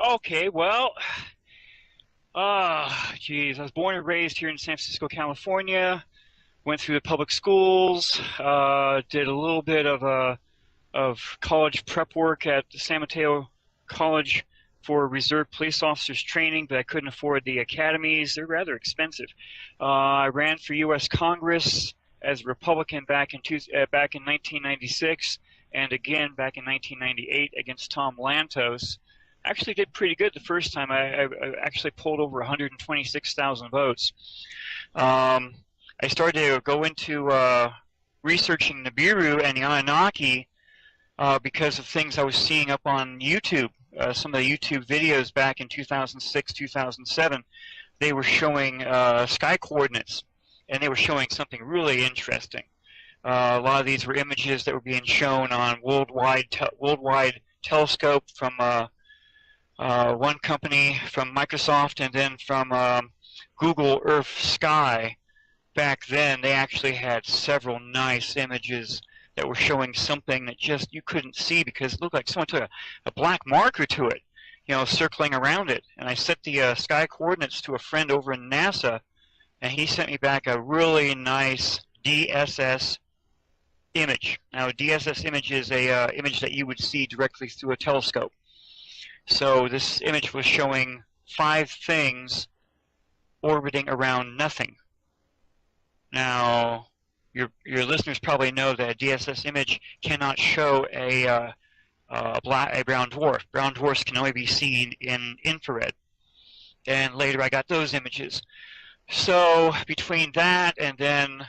Okay, well, geez, I was born and raised here in San Francisco, California. Went through the public schools. Did a little bit of college prep work at the San Mateo College for reserve police officers training, but I couldn't afford the academies. They're rather expensive. I ran for U.S. Congress as a Republican back in 1996, and again back in 1998 against Tom Lantos. Actually did pretty good the first time. I actually pulled over 126,000 votes. Um, I started to go into researching Nibiru and the Anunnaki because of things I was seeing up on YouTube. Some of the YouTube videos back in 2006, 2007, they were showing sky coordinates, and they were showing something really interesting. A lot of these were images that were being shown on worldwide telescope from one company, from Microsoft, and then from Google Earth Sky. Back then, they actually had several nice images that were showing something that just you couldn't see because it looked like someone took a black marker to it, you know, circling around it. And I set the sky coordinates to a friend over in NASA, and he sent me back a really nice DSS image. Now, a DSS image is a image that you would see directly through a telescope. So this image was showing 5 things orbiting around nothing. Now, your listeners probably know that a DSS image cannot show a brown dwarf. Brown dwarfs can only be seen in infrared. And later I got those images. So between that and then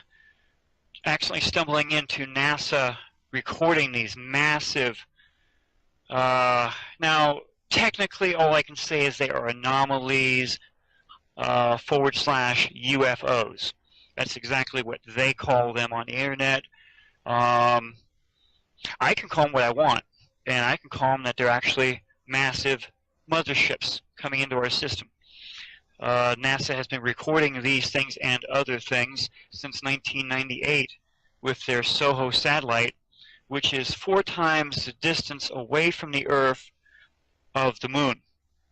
accidentally stumbling into NASA recording these massive, now technically all I can say is they are anomalies / UFOs. That's exactly what they call them on the internet. I can call them what I want, and I can call them that they're actually massive motherships coming into our system. NASA has been recording these things and other things since 1998 with their SOHO satellite, which is 4 times the distance away from the Earth of the Moon.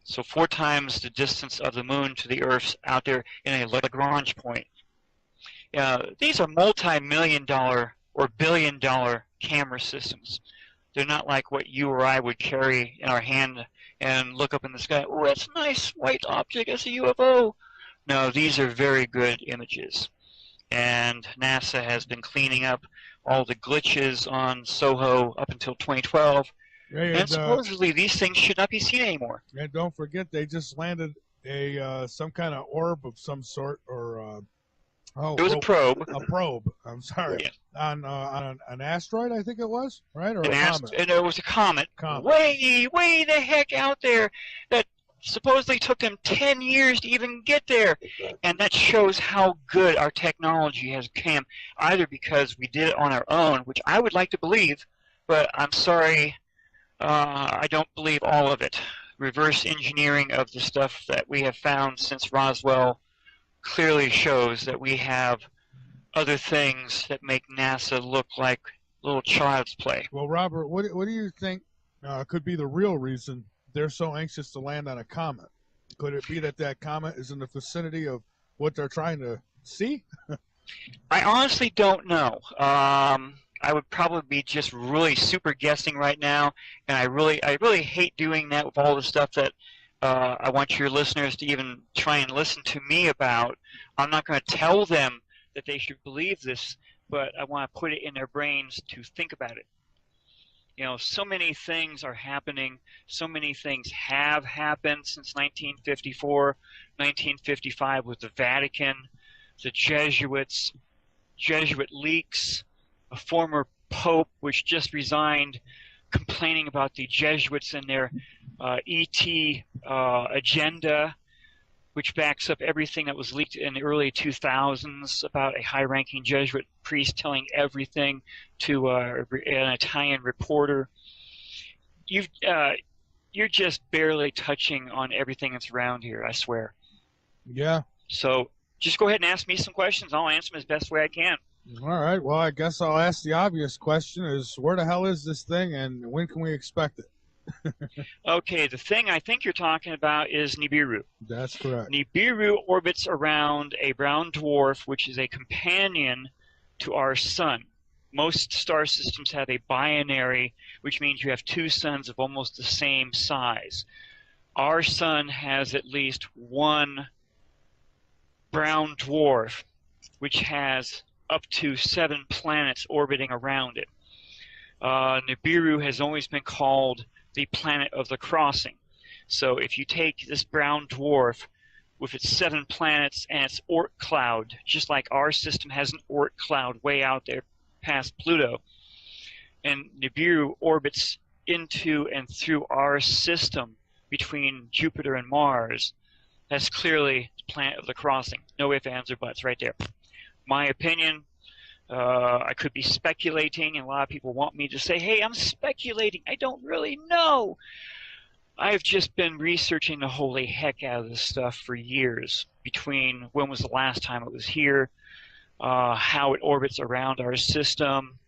So 4 times the distance of the Moon to the Earth's out there in a Lagrange point. These are multi-million-dollar or billion-dollar camera systems. They're not like what you or I would carry in our hand and look up in the sky. Oh, that's a nice white object. That's a UFO. No, these are very good images. And NASA has been cleaning up all the glitches on SOHO up until 2012. And supposedly these things should not be seen anymore. And don't forget, they just landed a some kind of orb of some sort, or it was a probe. A probe. I'm sorry. Yeah. On an asteroid, I think it was, right? Or a comet. And it was a comet. Way the heck out there that supposedly took them 10 years to even get there. And that shows how good our technology has come, either because we did it on our own, which I would like to believe, but I'm sorry, I don't believe all of it. Reverse engineering of the stuff that we have found since Roswell clearly shows that we have other things that make NASA look like little child's play. Well, Robert, what do you think could be the real reason they're so anxious to land on a comet? Could it be that comet is in the vicinity of what they're trying to see? I honestly don't know. I would probably be just really super guessing right now, and I really hate doing that with all the stuff that I want your listeners to even try and listen to me about. I'm not going to tell them that they should believe this, but I want to put it in their brains to think about it. You know, so many things are happening. So many things have happened since 1954, 1955 with the Vatican, the Jesuits, Jesuit leaks, a former pope which just resigned, complaining about the Jesuits and their ET agenda, which backs up everything that was leaked in the early 2000s about a high-ranking Jesuit priest telling everything to an Italian reporter. You're just barely touching on everything that's around here, I swear. Yeah. So just go ahead and ask me some questions. I'll answer them as best way I can. All right. Well, I guess I'll ask the obvious question: is where the hell is this thing, and when can we expect it? Okay, the thing I think you're talking about is Nibiru. That's correct. Nibiru orbits around a brown dwarf, which is a companion to our sun. Most star systems have a binary, which means you have two suns of almost the same size. Our sun has at least one brown dwarf, which has up to 7 planets orbiting around it. Nibiru has always been called the planet of the crossing. So if you take this brown dwarf with its 7 planets and its Oort cloud, just like our system has an Oort cloud way out there past Pluto, and Nibiru orbits into and through our system between Jupiter and Mars, that's clearly the planet of the crossing. No ifs, ands, or buts right there. My opinion, I could be speculating, and a lot of people want me to say, hey, I'm speculating. I don't really know. I've just been researching the holy heck out of this stuff for years, between when was the last time it was here, how it orbits around our system.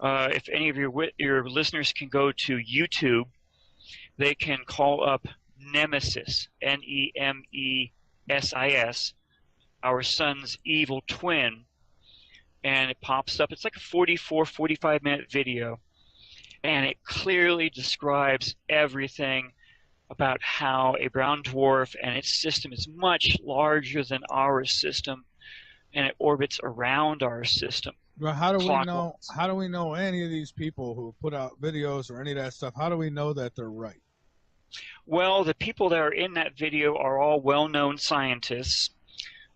If any of your listeners can go to YouTube, they can call up Nemesis, Nemesis, our sun's evil twin, and it pops up. It's like a 45-minute video, and it clearly describes everything about how a brown dwarf and its system is much larger than our system, and it orbits around our system. Well, how do we know? How do we know any of these people who put out videos or any of that stuff? How do we know that they're right? Well, the people that are in that video are all well-known scientists.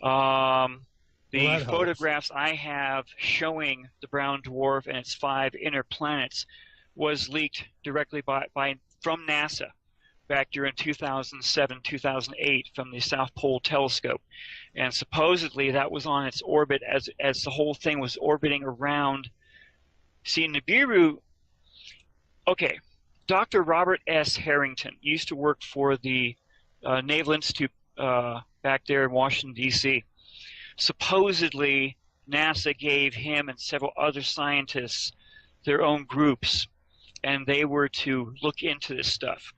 The photographs I have showing the brown dwarf and its 5 inner planets was leaked directly from NASA back during 2007, 2008 from the South Pole Telescope. And supposedly that was on its orbit as the whole thing was orbiting around. See, Nibiru, okay, Dr. Robert S. Harrington used to work for the Naval Institute back there in Washington, D.C. Supposedly, NASA gave him and several other scientists their own groups, and they were to look into this stuff.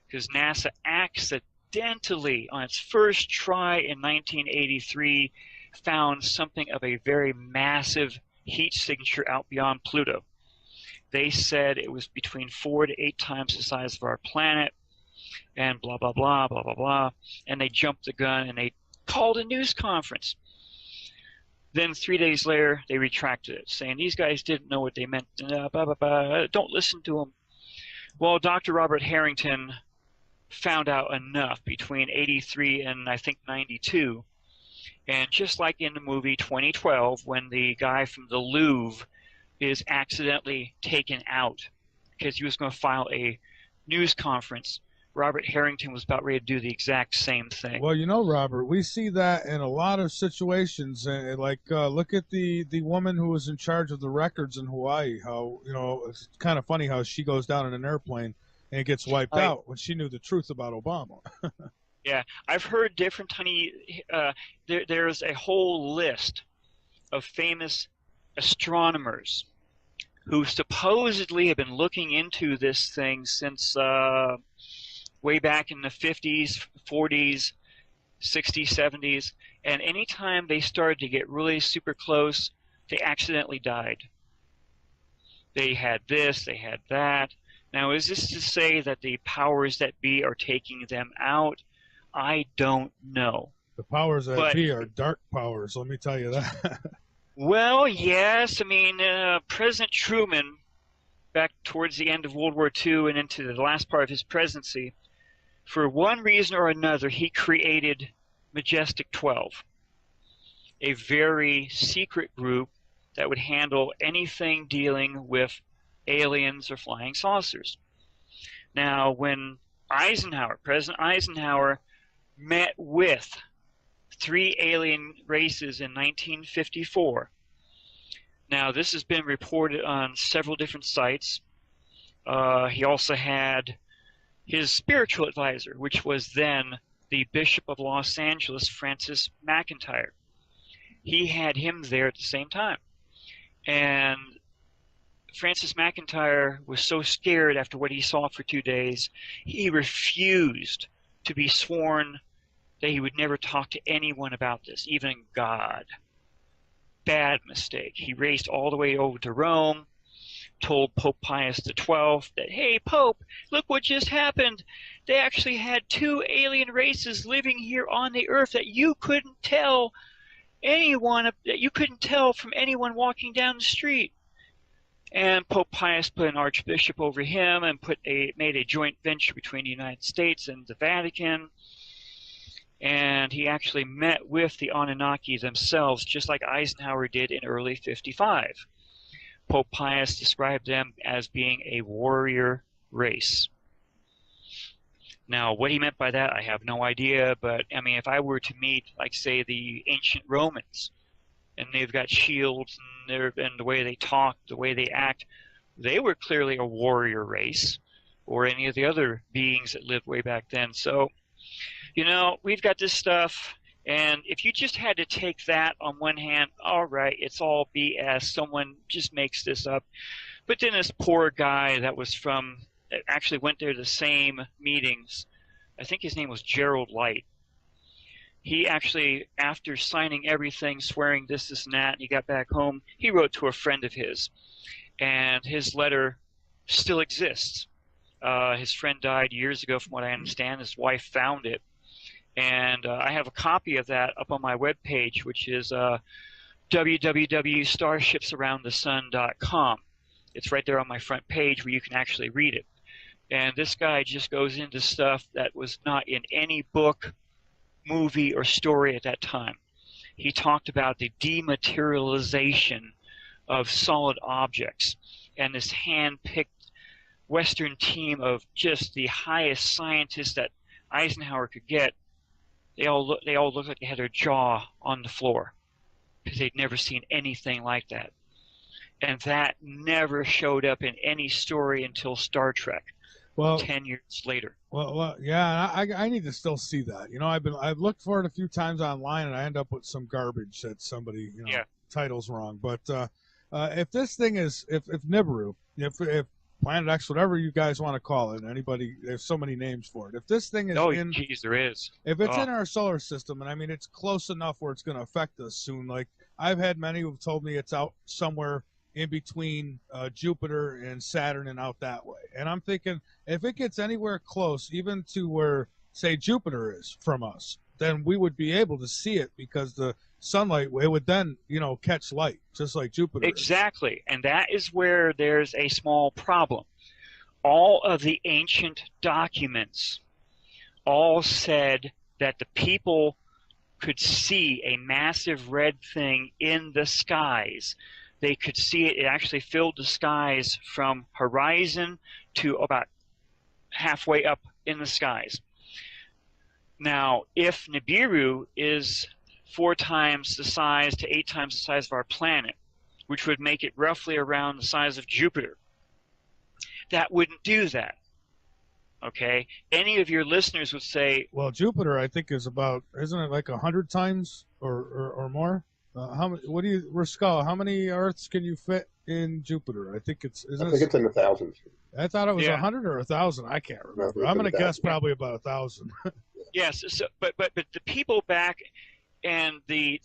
Because NASA accidentally, on its first try in 1983, found something of a very massive heat signature out beyond Pluto. They said it was between 4 to 8 times the size of our planet, and blah, blah, blah, blah, blah, blah. And they jumped the gun, and they called a news conference. Then 3 days later, they retracted it, saying these guys didn't know what they meant. Blah, blah, blah. Don't listen to them. Well, Dr. Robert Harrington found out enough between 83 and I think 92. And just like in the movie 2012, when the guy from the Louvre is accidentally taken out because he was going to file a news conference, Robert Harrington was about ready to do the exact same thing. Well, you know, Robert, we see that in a lot of situations. Like, look at the woman who was in charge of the records in Hawaii. How, you know, it's kind of funny how she goes down in an airplane and gets wiped out when she knew the truth about Obama. Yeah, I've heard different there's a whole list of famous astronomers who supposedly have been looking into this thing since way back in the 50s, 40s, 60s, 70s, and anytime they started to get really super close, they accidentally died. They had this, they had that. Now, is this to say that the powers that be are taking them out? I don't know. The powers that be are dark powers, let me tell you that. Well, yes. I mean, President Truman, back towards the end of World War II and into the last part of his presidency, for one reason or another, he created Majestic 12, a very secret group that would handle anything dealing with aliens or flying saucers. Now, when President Eisenhower met with 3 alien races in 1954. Now, this has been reported on several different sites. He also had his spiritual advisor, which was then the Bishop of Los Angeles, Francis McIntyre. He had him there at the same time. And Francis McIntyre was so scared after what he saw for 2 days, he refused to be sworn that he would never talk to anyone about this, even God. Bad mistake. He raced all the way over to Rome, told Pope Pius XII that, hey, Pope, look what just happened. They actually had 2 alien races living here on the earth that you couldn't tell from anyone walking down the street. And Pope Pius put an archbishop over him and made a joint venture between the United States and the Vatican. And he actually met with the Anunnaki themselves, just like Eisenhower did in early '55. Pope Pius described them as being a warrior race. Now, what he meant by that, I have no idea, but I mean, if I were to meet, like, say, the ancient Romans, and they've got shields and the way they talk, the way they act, they were clearly a warrior race, or any of the other beings that lived way back then. So, you know, we've got this stuff, and if you just had to take that on one hand, all right, it's all BS. Someone just makes this up. But then this poor guy that actually went there to the same meetings, I think his name was Gerald Light. He actually, after signing everything, swearing this and that, and he got back home, he wrote to a friend of his, and his letter still exists. His friend died years ago, from what I understand. His wife found it, and I have a copy of that up on my webpage, which is www.starshipsaroundthesun.com. It's right there on my front page where you can actually read it. And this guy just goes into stuff that was not in any book, movie, or story at that time. He talked about the dematerialization of solid objects, and this hand-picked Western team of just the highest scientists that Eisenhower could get. They all looked like they had their jaw on the floor because they'd never seen anything like that. And that never showed up in any story until Star Trek. Well, 10 years later. Well, yeah, I need to still see that. You know, I've looked for it a few times online, and I end up with some garbage that somebody, you know, title's wrong. But if this thing is, if Nibiru, if Planet X, whatever you guys want to call it, anybody, there's so many names for it. If this thing is there is. If it's in our solar system, and I mean, it's close enough where it's going to affect us soon. Like, I've had many who've told me it's out somewhere in between Jupiter and Saturn and out that way. And I'm thinking, if it gets anywhere close, even to where, say, Jupiter is from us, then we would be able to see it, because the sunlight, it would then, you know, catch light, just like Jupiter Exactly. Is. And that is where there's a small problem. All of the ancient documents all said that the people could see a massive red thing in the skies. They could see it. It actually filled the skies from horizon to about halfway up in the skies. Now, if Nibiru is 4 times the size to 8 times the size of our planet, which would make it roughly around the size of Jupiter, that wouldn't do that. Okay? Any of your listeners would say, well, Jupiter, I think, is about, isn't it like 100 times or more? How many? What do you, Rascal? How many Earths can you fit in Jupiter? I think it's. I think it's in the thousands. I thought it was 100 or 1,000. I can't remember. I'm going to guess probably about 1,000. Yes. So, but the people back, and the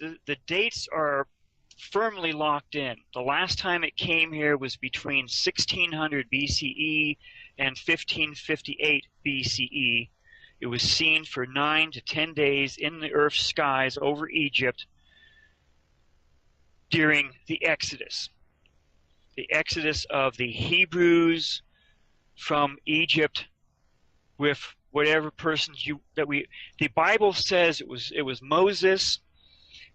dates are firmly locked in. The last time it came here was between 1600 BCE and 1558 BCE. It was seen for 9 to 10 days in the Earth's skies over Egypt during the Exodus of the Hebrews from Egypt, with whatever persons the Bible says it was Moses.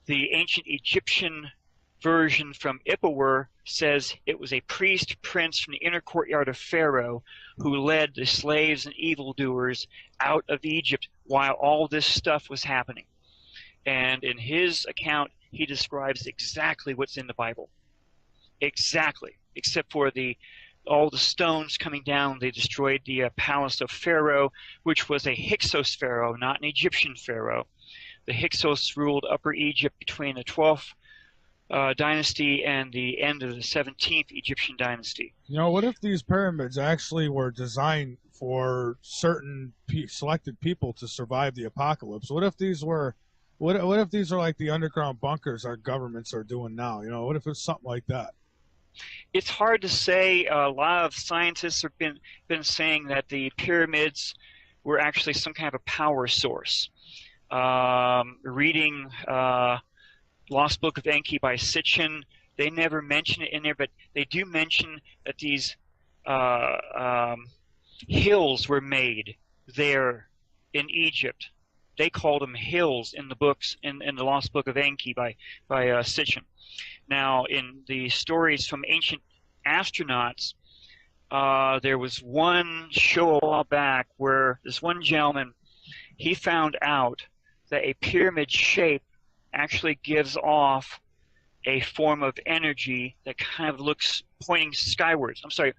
The ancient Egyptian version from Ippawar says it was a priest prince from the inner courtyard of Pharaoh who led the slaves and evildoers out of Egypt while all this stuff was happening. And in his account, he describes exactly what's in the Bible. Exactly. Except for all the stones coming down. They destroyed the palace of Pharaoh, which was a Hyksos pharaoh, not an Egyptian pharaoh. The Hyksos ruled Upper Egypt between the 12th dynasty and the end of the 17th Egyptian dynasty. You know, what if these pyramids actually were designed for certain selected people to survive the apocalypse? What if these were, what if these are like the underground bunkers our governments are doing now? You know, what if it's something like that? It's hard to say. A lot of scientists have been saying that the pyramids were actually some kind of a power source. Reading Lost Book of Enki by Sitchin, they never mention it in there, but they do mention that these hills were made there in Egypt. They called them hills in the books in the Lost Book of Enki by Sitchin. Now, in the stories from ancient astronauts, there was one show a while back where this one gentleman, he found out that a pyramid shape actually gives off a form of energy that kind of looks pointing skywards. I'm sorry.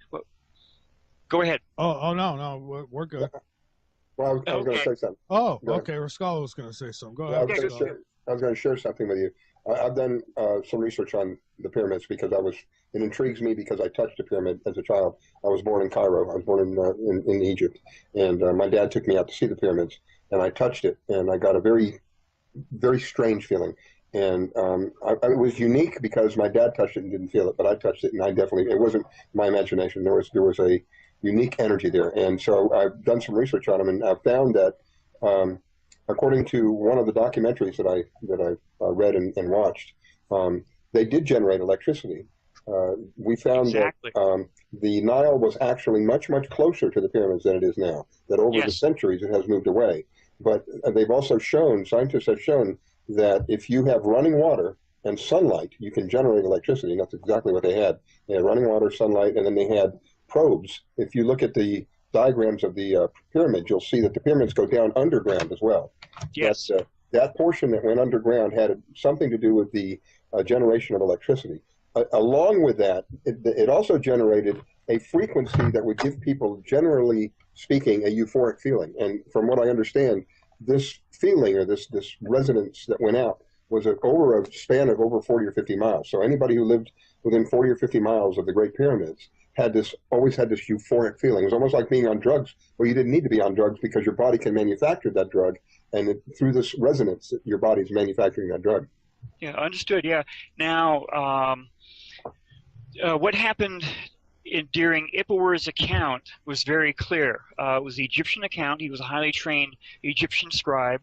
Go ahead. Oh no, we're good. Well, I was going to say something. Oh, okay. Rascal was going to say something. Go ahead. I was going to share something with you. I've done some research on the pyramids because it intrigues me because I touched a pyramid as a child. I was born in Cairo. I was born in Egypt, and my dad took me out to see the pyramids, and I touched it, and I got a very, very strange feeling. And it was unique because my dad touched it and didn't feel it, but I touched it, and it wasn't my imagination. There was a unique energy there, and so I've done some research on them, and I've found that according to one of the documentaries that I read and watched, they did generate electricity. We found that the Nile was actually much, much closer to the pyramids than it is now, that over the centuries it has moved away. But they've also shown, scientists have shown, that if you have running water and sunlight, you can generate electricity. And that's exactly what they had. They had running water, sunlight, and then they had probes. If you look at the diagrams of the pyramid, you'll see that the pyramids go down underground as well. Yes. That portion that went underground had something to do with the generation of electricity. Along with that, it also generated a frequency that would give people, generally speaking, a euphoric feeling. And from what I understand, this feeling or this resonance that went out was over a span of over 40 or 50 miles. So anybody who lived within 40 or 50 miles of the Great Pyramids always had this euphoric feeling. It was almost like being on drugs, where you didn't need to be on drugs because your body can manufacture that drug, and through this resonance, your body's manufacturing that drug. Yeah, understood. Yeah. Now, what happened during Ipawer's account was very clear. It was the Egyptian account. He was a highly trained Egyptian scribe,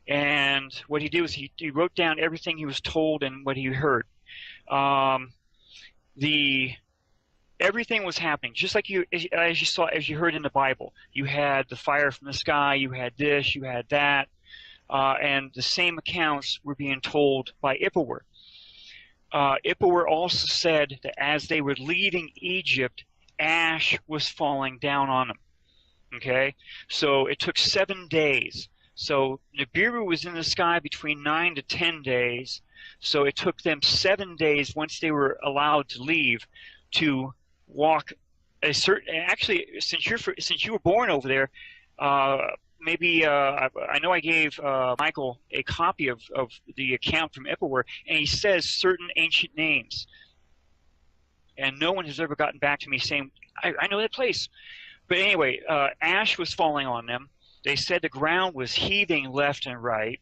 and what he did was he wrote down everything he was told and what he heard. Everything was happening just like as you heard in the Bible. You had the fire from the sky, you had this, you had that, and the same accounts were being told by Ipawer. Ipawer also said that as they were leaving Egypt, ash was falling down on them. Okay, so it took 7 days. So Nibiru was in the sky between 9 to 10 days. So it took them 7 days once they were allowed to leave to walk a certain. Actually, since you were born over there, maybe I know I gave Michael a copy of the account from Ipawer, and he says certain ancient names, and no one has ever gotten back to me saying I know that place. But anyway, ash was falling on them. They said the ground was heaving left and right.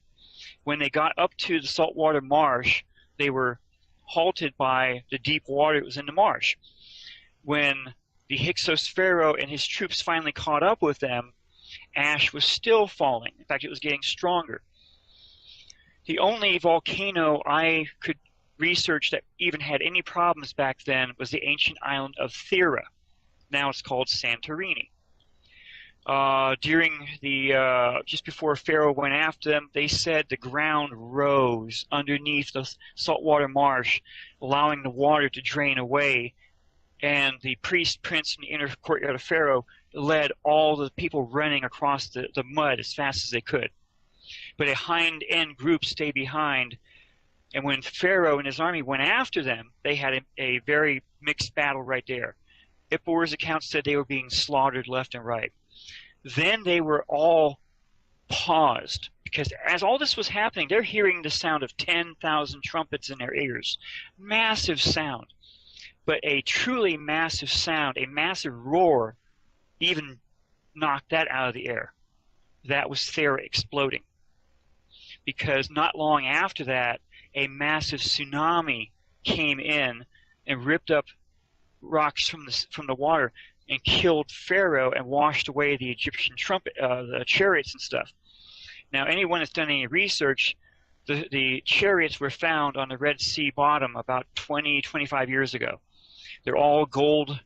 When they got up to the saltwater marsh, they were halted by the deep water that was in the marsh. When the Hyksos Pharaoh and his troops finally caught up with them, ash was still falling. In fact, it was getting stronger. The only volcano I could research that even had any problems back then was the ancient island of Thera. Now it's called Santorini. During the just before Pharaoh went after them, they said the ground rose underneath the saltwater marsh, allowing the water to drain away. And the priest, prince, in the inner courtyard of Pharaoh led all the people running across the mud as fast as they could. But a hind-end group stayed behind, and when Pharaoh and his army went after them, they had a very mixed battle right there. Ipawer's account said they were being slaughtered left and right. Then they were all paused because as all this was happening, they're hearing the sound of 10,000 trumpets in their ears. Massive sound. But a truly massive sound, a massive roar, even knocked that out of the air. That was Thera exploding. Because not long after that, a massive tsunami came in and ripped up rocks from the water and killed Pharaoh and washed away the Egyptian the chariots and stuff. Now, anyone that's done any research, the chariots were found on the Red Sea bottom about 20, 25 years ago. They're all gold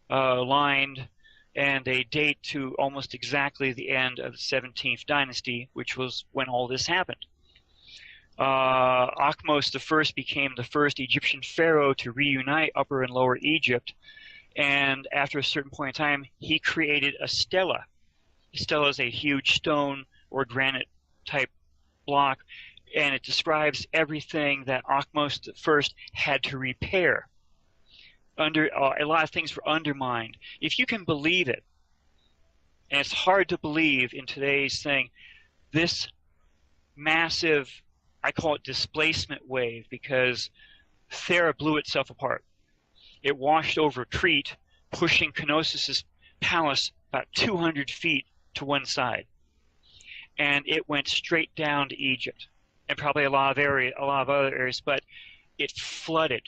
lined, and they date to almost exactly the end of the 17th dynasty, which was when all this happened. Akhmos I became the first Egyptian pharaoh to reunite Upper and Lower Egypt, and after a certain point in time, he created a stela. A stela is a huge stone or granite type block, and it describes everything that Akhmos I had to repair. A lot of things were undermined. If you can believe it, and it's hard to believe in today's thing, this massive, I call it displacement wave, because Thera blew itself apart. It washed over Crete, pushing Knossos' palace about 200 feet to one side. And it went straight down to Egypt, and probably a lot of other areas, but it flooded.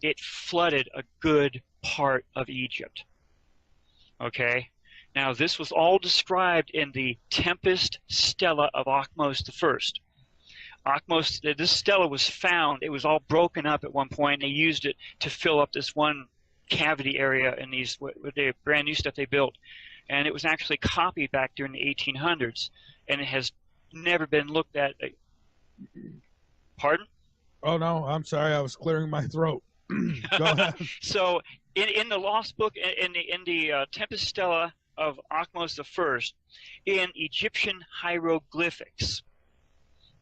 It flooded a good part of Egypt. Okay? Now, this was all described in the Tempest Stela of Akhmos I. This stela was found. It was all broken up at one point, and they used it to fill up this one cavity area in these the brand new stuff they built. And it was actually copied back during the 1800s, and it has never been looked at. Pardon? Oh, no, I'm sorry. I was clearing my throat. Go ahead. So in the lost book, in the Tempest Stela of Akhmos I, in Egyptian hieroglyphics,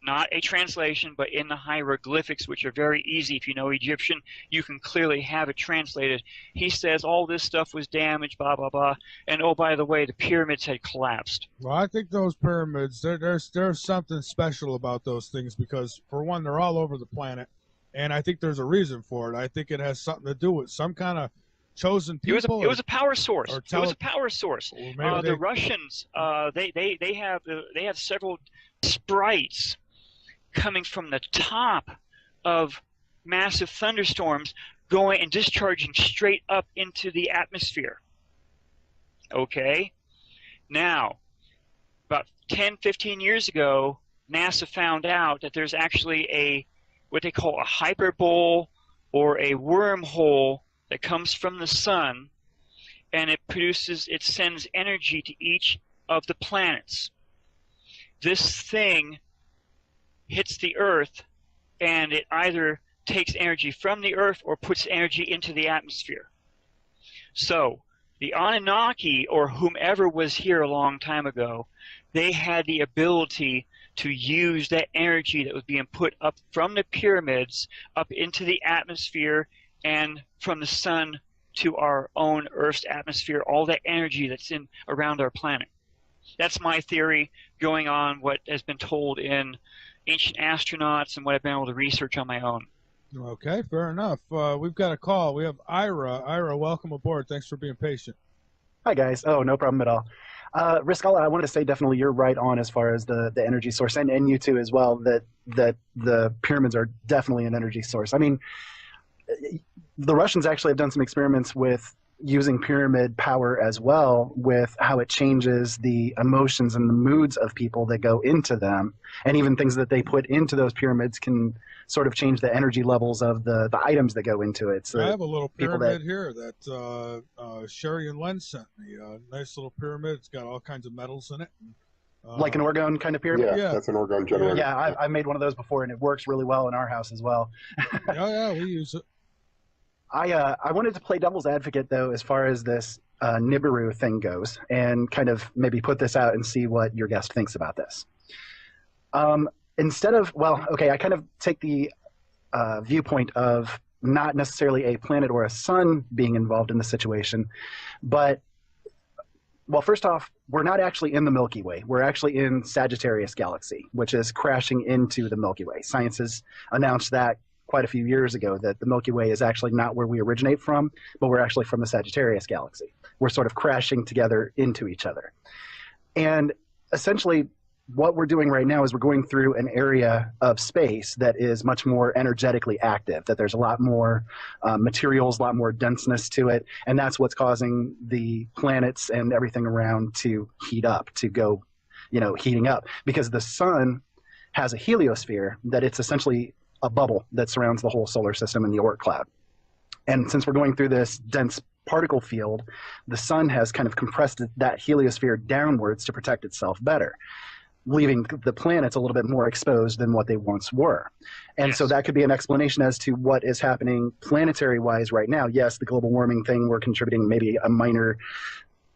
not a translation, but in the hieroglyphics, which are very easy. If you know Egyptian, you can clearly have it translated. He says all this stuff was damaged, blah, blah, blah. And oh, by the way, the pyramids had collapsed. Well, I think those pyramids, there's something special about those things because, for one, they're all over the planet. And I think there's a reason for it. I think it has something to do with some kind of chosen people. It was a power source. It was a power source. The Russians, they have several sprites coming from the top of massive thunderstorms going and discharging straight up into the atmosphere. Okay? Now, about 10, 15 years ago, NASA found out that there's actually what they call a hyperbole or a wormhole that comes from the sun, and it sends energy to each of the planets. This thing hits the Earth, and it either takes energy from the Earth or puts energy into the atmosphere. So the Anunnaki, or whomever was here a long time ago, they had the ability to use that energy that was being put up from the pyramids up into the atmosphere and from the sun to our own Earth's atmosphere, all that energy that's around our planet. That's my theory going on what has been told in Ancient Astronauts and what I've been able to research on my own. Okay, fair enough. We've got a call. We have Ira. Ira, welcome aboard. Thanks for being patient. Hi, guys. Oh, no problem at all. Riskala, I wanted to say definitely you're right on as far as the energy source, and you too as well, that the pyramids are definitely an energy source. I mean, the Russians actually have done some experiments with using pyramid power as well, with how it changes the emotions and the moods of people that go into them, and even things that they put into those pyramids can sort of change the energy levels of the items that go into it. So I have a little pyramid here that Sherry and Len sent me. A nice little pyramid. It's got all kinds of metals in it. Like an orgone kind of pyramid? Yeah, that's an orgone generator. Yeah, I made one of those before, and it works really well in our house as well. Yeah, we use it. I wanted to play devil's advocate, though, as far as this Nibiru thing goes, and kind of maybe put this out and see what your guest thinks about this. Instead of, I kind of take the viewpoint of not necessarily a planet or a sun being involved in the situation, but Well, first off, we're not actually in the Milky Way. We're actually in Sagittarius Galaxy, which is crashing into the Milky Way. Science has announced that quite a few years ago, that the Milky Way is actually not where we originate from, but we're actually from the Sagittarius Galaxy. We're sort of crashing together into each other. And essentially, what we're doing right now is we're going through an area of space that is much more energetically active, that there's a lot more materials, a lot more denseness to it, and that's what's causing the planets and everything around to heat up, to go, heating up, because the sun has a heliosphere that it's essentially a bubble that surrounds the whole solar system in the Oort cloud. And since we're going through this dense particle field, the sun has kind of compressed that heliosphere downwards to protect itself better, leaving the planets a little bit more exposed than what they once were. And so that could be an explanation as to what is happening planetary-wise right now. Yes, the global warming thing, we're contributing maybe a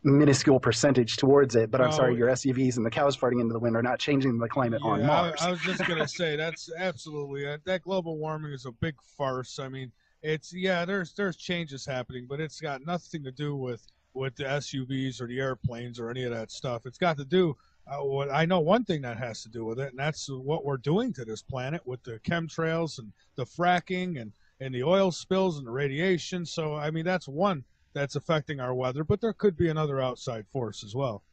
minuscule percentage towards it, but I'm sorry, your SUVs and the cows farting into the wind are not changing the climate on Mars. I was just going to say, that's absolutely, that global warming is a big farce. I mean, there's changes happening, but it's got nothing to do with the SUVs or the airplanes or any of that stuff. It's got to do, I know one thing that has to do with it, and that's what we're doing to this planet with the chemtrails and the fracking and the oil spills and the radiation. So, I mean, that's one that's affecting our weather, but there could be another outside force as well.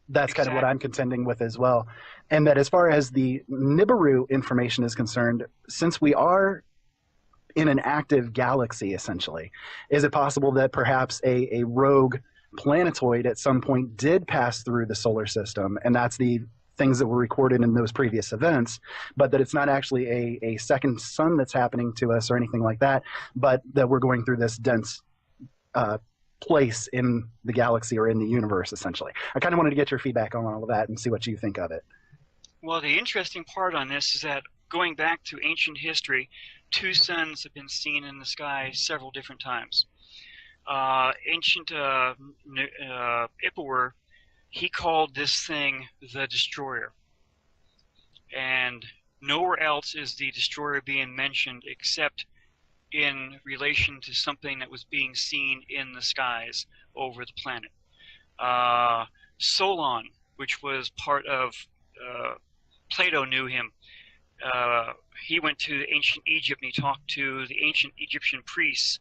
That's kind of what I'm contending with as well. And that as far as the Nibiru information is concerned, since we are in an active galaxy, essentially, is it possible that perhaps a rogue planetoid at some point did pass through the solar system, and that's the things that were recorded in those previous events, but that it's not actually a second sun that's happening to us or anything like that, but that we're going through this dense place in the galaxy or in the universe, essentially. I kind of wanted to get your feedback on all of that and see what you think of it. Well, the interesting part on this is that going back to ancient history, two suns have been seen in the sky several different times. Ancient Ipuwer, he called this thing the Destroyer. And nowhere else is the Destroyer being mentioned except in relation to something that was being seen in the skies over the planet. Solon, which was part of, Plato knew him. He went to ancient Egypt and he talked to the ancient Egyptian priests,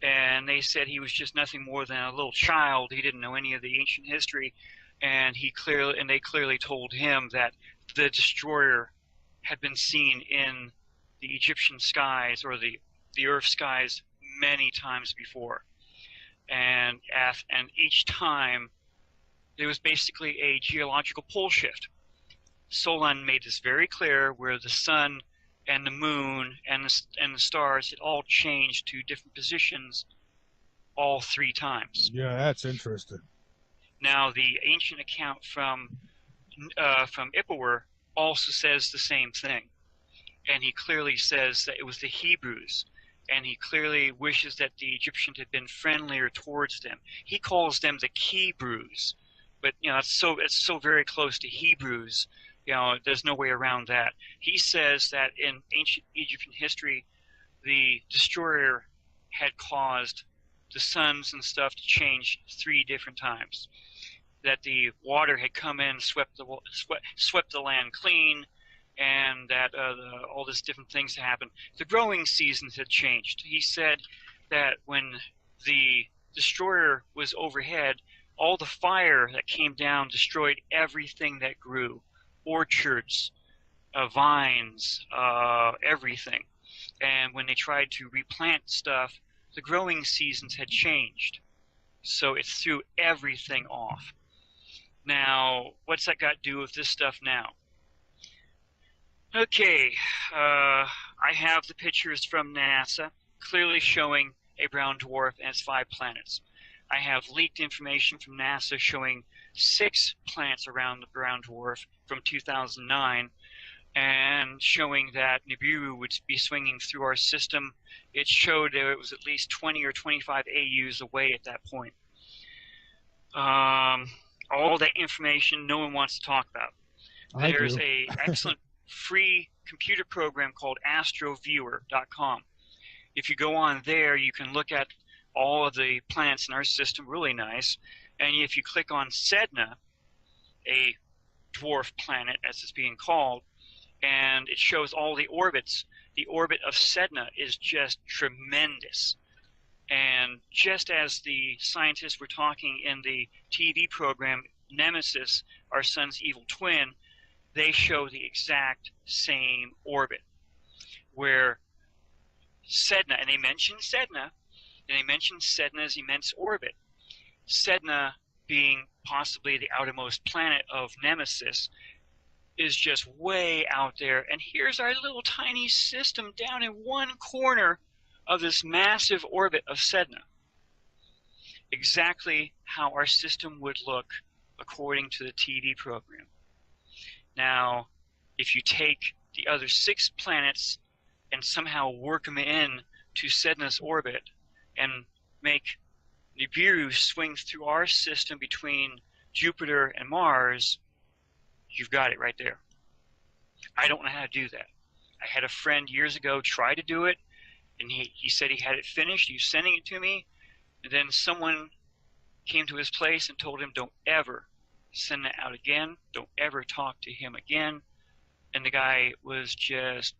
and they said he was just nothing more than a little child. He didn't know any of the ancient history, and they clearly told him that the Destroyer had been seen in the Egyptian skies or the Earth skies many times before, and each time there was basically a geological pole shift. Solon made this very clear, where the sun and the moon and the stars had all changed to different positions all three times. Yeah, that's interesting. Now, the ancient account from Ipuwer also says the same thing, and he clearly says that it was the Hebrews, and he clearly wishes that the Egyptians had been friendlier towards them. He calls them the Kebrus, but it's so very close to Hebrews. There's no way around that. He says that in ancient Egyptian history, the Destroyer had caused the suns and stuff to change three different times. That the water had come in, swept the land clean, and that all these different things had happened. The growing seasons had changed. He said that when the Destroyer was overhead, all the fire that came down destroyed everything that grew. Orchards, vines, everything. And when they tried to replant stuff, the growing seasons had changed. So it threw everything off. Now, what's that got to do with this stuff now? Okay, I have the pictures from NASA clearly showing a brown dwarf and its 5 planets. I have leaked information from NASA showing 6 planets around the brown dwarf from 2009, and showing that Nibiru would be swinging through our system. It showed that it was at least 20 or 25 AUs away at that point. All that information no one wants to talk about. There's an excellent free computer program called astroviewer.com. If you go on there, you can look at all of the planets in our system, really nice. And if you click on Sedna, a dwarf planet, as it's being called, and it shows all the orbits, the orbit of Sedna is just tremendous. And just as the scientists were talking in the TV program Nemesis, our sun's evil twin, they show the exact same orbit, where Sedna, and they mentioned Sedna's immense orbit. Sedna, being possibly the outermost planet of Nemesis, is just way out there. And here's our little tiny system down in one corner of this massive orbit of Sedna. Exactly how our system would look according to the TV program. Now, if you take the other 6 planets and somehow work them in to Sedna's orbit and make Nibiru swing through our system between Jupiter and Mars, you've got it right there. I don't know how to do that. I had a friend years ago try to do it, and he said he had it finished. He was sending it to me, and then someone came to his place and told him, don't ever send that out again. Don't ever talk to him again. And the guy was just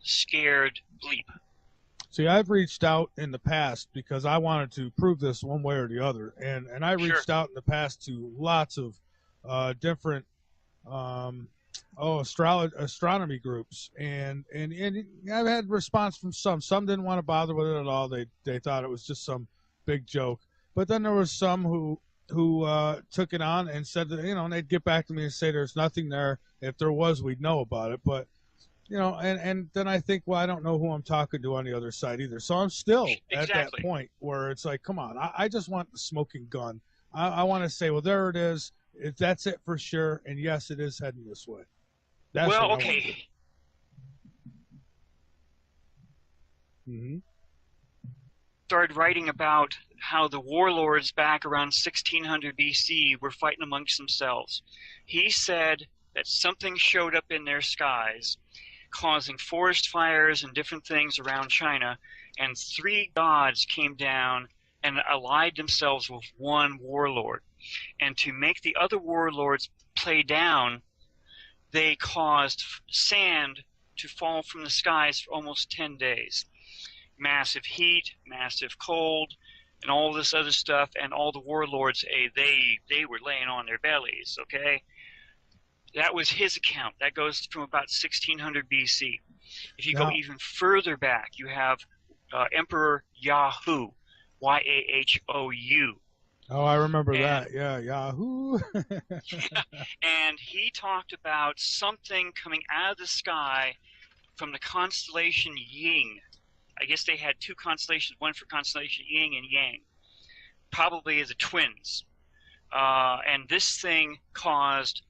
scared bleep. See, I've reached out in the past because I wanted to prove this one way or the other, and I reached out in the past to lots of different astronomy groups, and I've had response from some. Some didn't want to bother with it at all. They thought it was just some big joke. But then there was some who took it on and said that, and they'd get back to me and say there's nothing there. If there was, we'd know about it. But and then I think, well, I don't know who I'm talking to on the other side either. So I'm still at that point where it's like, come on, I just want the smoking gun. I want to say, well, there it is. If that's it for sure, and yes, it is heading this way. That's well, okay. Started writing about how the warlords back around 1600 BC were fighting amongst themselves. He said that something showed up in their skies, causing forest fires and different things around China, and 3 gods came down and allied themselves with one warlord. And to make the other warlords play down, they caused sand to fall from the skies for almost 10 days. Massive heat, massive cold, and all this other stuff, and all the warlords, they were laying on their bellies, okay? That was his account. That goes from about 1600 BC. If you go even further back, you have Emperor Yahoo, Y-A-H-O-U. Oh, I remember that. Yeah, Yahoo. And he talked about something coming out of the sky from the constellation Ying. I guess they had 2 constellations, one for constellation Yin and Yang, probably the twins. And this thing caused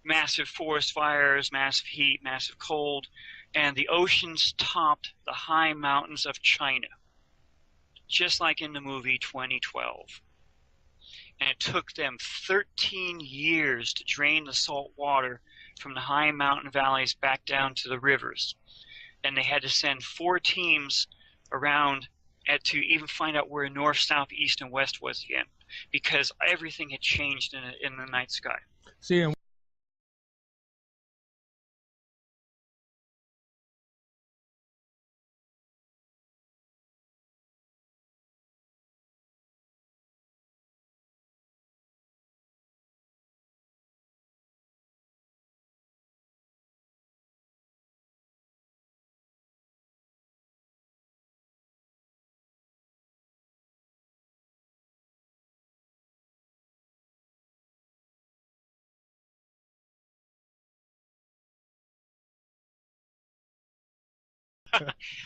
massive forest fires, massive heat, massive cold, and the oceans topped the high mountains of China, just like in the movie 2012. And it took them 13 years to drain the salt water from the high mountain valleys back down to the rivers. And they had to send 4 teams around to even find out where north, south, east, and west was again, because everything had changed in the night sky. See, and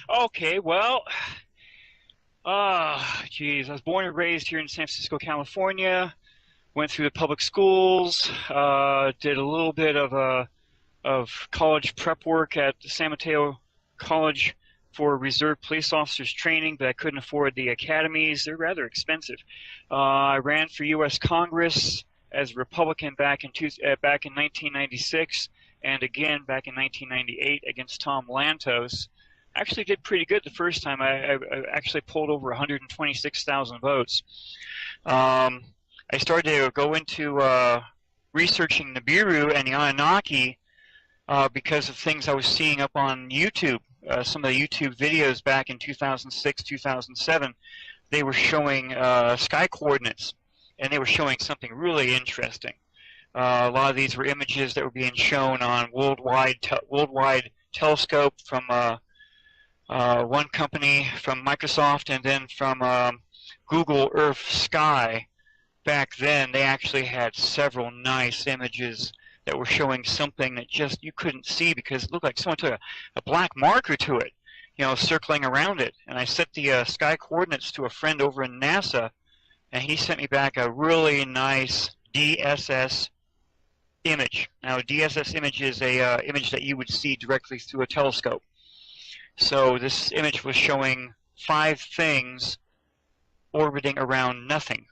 Okay, well, geez, I was born and raised here in San Francisco, California. Went through the public schools. Did a little bit of college prep work at the San Mateo College for reserve police officers training, but I couldn't afford the academies. They're rather expensive. I ran for U.S. Congress as a Republican back in 1996, and again back in 1998 against Tom Lantos. Actually did pretty good the first time. I actually pulled over 126,000 votes. I started to go into researching Nibiru and the Anunnaki because of things I was seeing up on YouTube. Some of the YouTube videos back in 2006, 2007, they were showing sky coordinates, and they were showing something really interesting. A lot of these were images that were being shown on worldwide telescope from one company, from Microsoft, and then from Google Earth Sky. Back then, they actually had several nice images that were showing something that just you couldn't see because it looked like someone took a black marker to it, you know, circling around it. And I set the sky coordinates to a friend over in NASA, and he sent me back a really nice DSS image. Now, a DSS image is a image that you would see directly through a telescope. So this image was showing 5 things orbiting around nothing.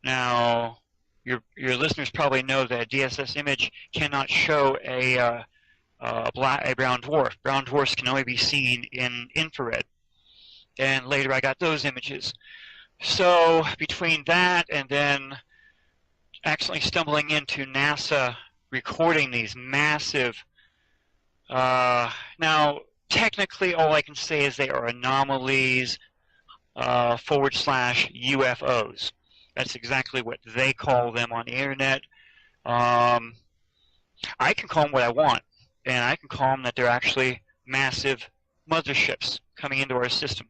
Now, your listeners probably know that a DSS image cannot show a brown dwarf. Brown dwarfs can only be seen in infrared. And later I got those images. So between that and then accidentally stumbling into NASA recording these massive, now technically all I can say is they are anomalies / UFOs. That's exactly what they call them on the internet. I can call them what I want, and I can call them that they're actually massive motherships coming into our system.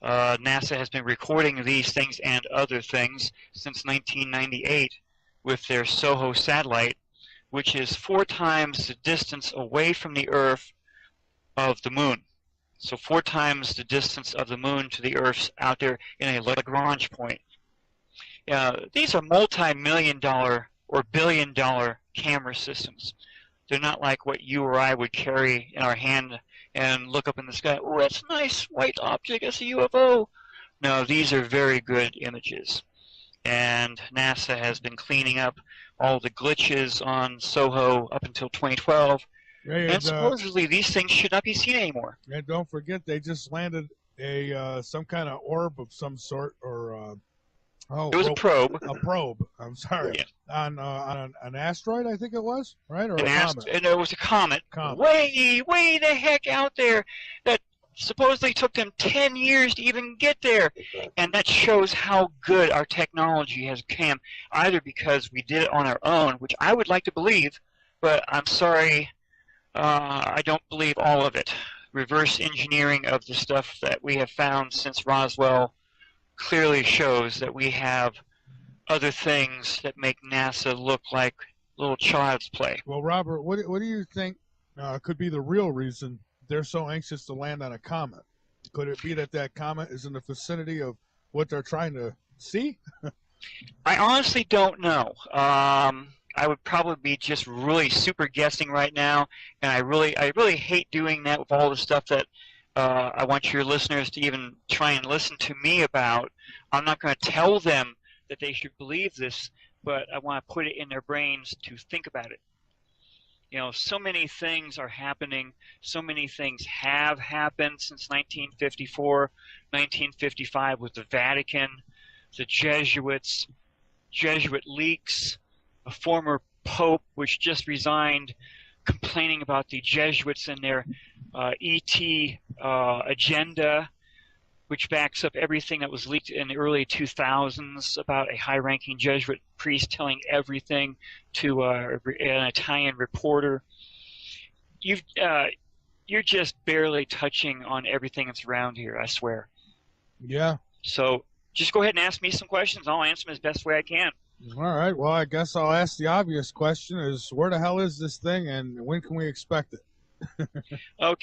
NASA has been recording these things and other things since 1998 with their SOHO satellite, which is 4 times the distance away from the Earth of the Moon. So 4 times the distance of the Moon to the Earth's out there in a Lagrange point. These are multi-million-dollar or billion-dollar camera systems. They're not like what you or I would carry in our hand and look up in the sky. Oh, that's a nice white object. That's a UFO. No, these are very good images. And NASA has been cleaning up all the glitches on SOHO up until 2012. And supposedly these things should not be seen anymore. And don't forget, they just landed some kind of orb of some sort, or it was a probe. A probe. I'm sorry. Yeah. On an asteroid, I think it was, right? Or a comet. And it was a comet. Way the heck out there. That supposedly took them 10 years to even get there. And that shows how good our technology has come, either because we did it on our own, which I would like to believe, but I'm sorry, I don't believe all of it. Reverse engineering of the stuff that we have found since Roswell clearly shows that we have other things that make NASA look like little child's play. Well, Robert, what do you think could be the real reason they're so anxious to land on a comet? Could it be that that comet is in the vicinity of what they're trying to see? I honestly don't know. I would probably be just really super guessing right now, and I really hate doing that with all the stuff that I want your listeners to even try and listen to me about. I'm not going to tell them that they should believe this, but I want to put it in their brains to think about it. You know, so many things are happening. So many things have happened since 1954, 1955 with the Vatican, the Jesuits, Jesuit leaks, a former pope which just resigned, complaining about the Jesuits and their ET agenda, which backs up everything that was leaked in the early 2000s about a high-ranking Jesuit priest telling everything to an Italian reporter. You're just barely touching on everything that's around here, I swear. Yeah. So just go ahead and ask me some questions. I'll answer them as best way I can. All right. Well, I guess I'll ask the obvious question: is where the hell is this thing, and when can we expect it? Okay.